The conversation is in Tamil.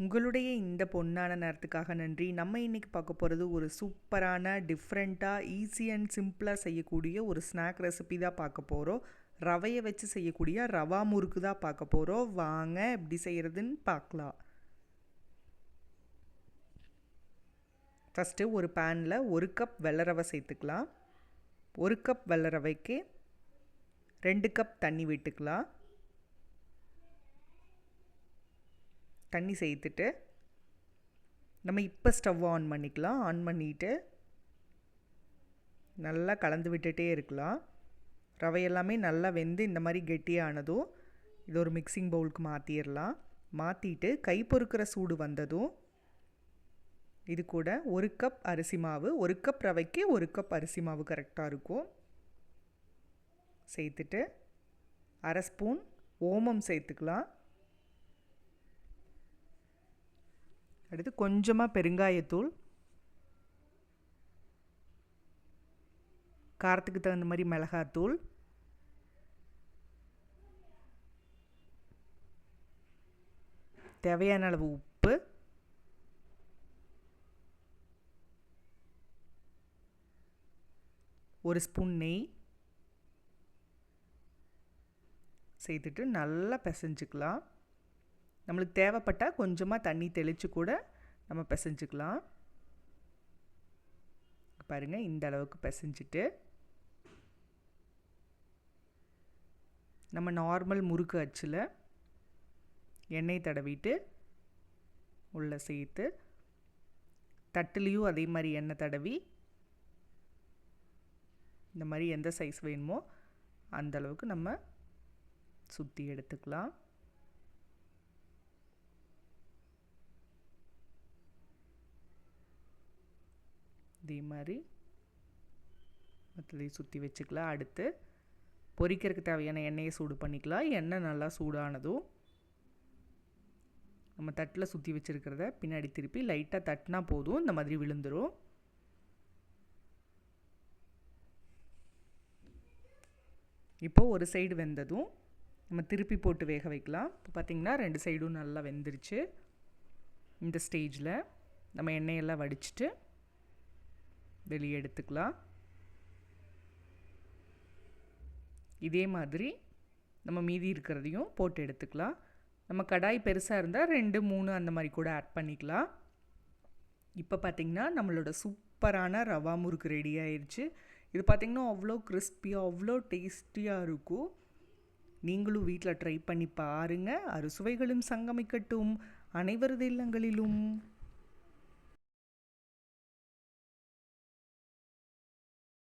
உங்களுடைய இந்த பொன்னான நேரத்துக்காக நன்றி. நம்ம இன்றைக்கி பார்க்க போகிறது ஒரு சூப்பரான டிஃப்ரெண்ட்டாக ஈஸி அண்ட் சிம்பிளாக செய்யக்கூடிய ஒரு ஸ்நாக் ரெசிபி தான் பார்க்க போகிறோம். ரவையை வச்சு செய்யக்கூடிய ரவா முறுக்கு தான் பார்க்க போகிறோம். வாங்க எப்படி செய்கிறதுன்னு பார்க்கலாம். ஃபஸ்ட்டு ஒரு பேனில் 1 கப் வெள்ளை ரவை சேர்த்துக்கலாம். 1 கப் வெள்ளை ரவைக்கு 2 கப் தண்ணி விட்டுக்கலாம். தண்ணி சேர்த்துட்டு நம்ம இப்போ ஸ்டவ் ஆன் பண்ணிக்கலாம். ஆன் பண்ணிவிட்டு நல்லா கலந்து விட்டுட்டே இருக்கலாம். ரவை எல்லாமே நல்லா வெந்து இந்த மாதிரி கெட்டியானதும் இது ஒரு மிக்சிங் பவுலுக்கு மாற்றிடலாம். மாற்றிட்டு கை பொறுக்கிற சூடு வந்ததும் இது கூட 1 கப் அரிசி மாவு, 1 கப் ரவைக்கு 1 கப் அரிசி மாவு கரெக்டாக இருக்கும் சேர்த்துட்டு 1/2 ஸ்பூன் ஓமம் சேர்த்துக்கலாம். அடுத்து கொஞ்சமாக பெருங்காயத்தூள், காரத்துக்கு தகுந்த மாதிரி மிளகாத்தூள், தேவையான அளவு உப்பு, ஒரு ஸ்பூன் நெய் சேர்த்துட்டு நல்லா பிசைஞ்சுக்கலாம். நம்மளுக்கு தேவைப்பட்டால் கொஞ்சமாக தண்ணி தெளித்து கூட நம்ம பிசைஞ்சுக்கலாம். பாருங்கள், இந்த அளவுக்கு பிசைஞ்சிட்டு நம்ம நார்மல் முறுக்கு அச்சில் எண்ணெய் தடவிட்டு உள்ளே சேர்த்து தட்டுலேயும் அதே மாதிரி எண்ணெய் தடவி இந்த மாதிரி எந்த சைஸ் வேணுமோ அந்த அளவுக்கு நம்ம சுற்றி எடுத்துக்கலாம். இதே மாதிரி மற்றதையும் சுற்றி வச்சுக்கலாம். அடுத்து பொரிக்கிறதுக்கு தேவையான எண்ணெயை சூடு பண்ணிக்கலாம். எண்ணெய் நல்லா சூடானதும் நம்ம தட்டில் சுற்றி வச்சுருக்கிறத பின்னாடி திருப்பி லைட்டாக தட்டினா போதும், இந்த மாதிரி விழுந்துடும். இப்போது ஒரு சைடு வெந்ததும் நம்ம திருப்பி போட்டு வேக வைக்கலாம். இப்போ பார்த்திங்கன்னா 2 சைடும் நல்லா வெந்துருச்சு. இந்த ஸ்டேஜில் நம்ம எண்ணெயெல்லாம் வடிச்சிட்டு வெளியே எடுத்துக்கலாம். இதே மாதிரி நம்ம மீதி இருக்கிறதையும் போட்டு எடுத்துக்கலாம். நம்ம கடாய் பெருசாக இருந்தால் 2, 3 அந்த மாதிரி கூட ஆட் பண்ணிக்கலாம். இப்போ பார்த்திங்கன்னா நம்மளோட சூப்பரான ரவா முறுக்கு ரெடி ஆயிடுச்சு. இது பார்த்திங்கன்னா அவ்வளோ கிறிஸ்பியாக அவ்வளோ டேஸ்டியாக இருக்கும். நீங்களும் வீட்டில் ட்ரை பண்ணி பாருங்கள். அறுசுவைகளும் சங்கமிக்கட்டும் அனைவரது இல்லங்களிலும்.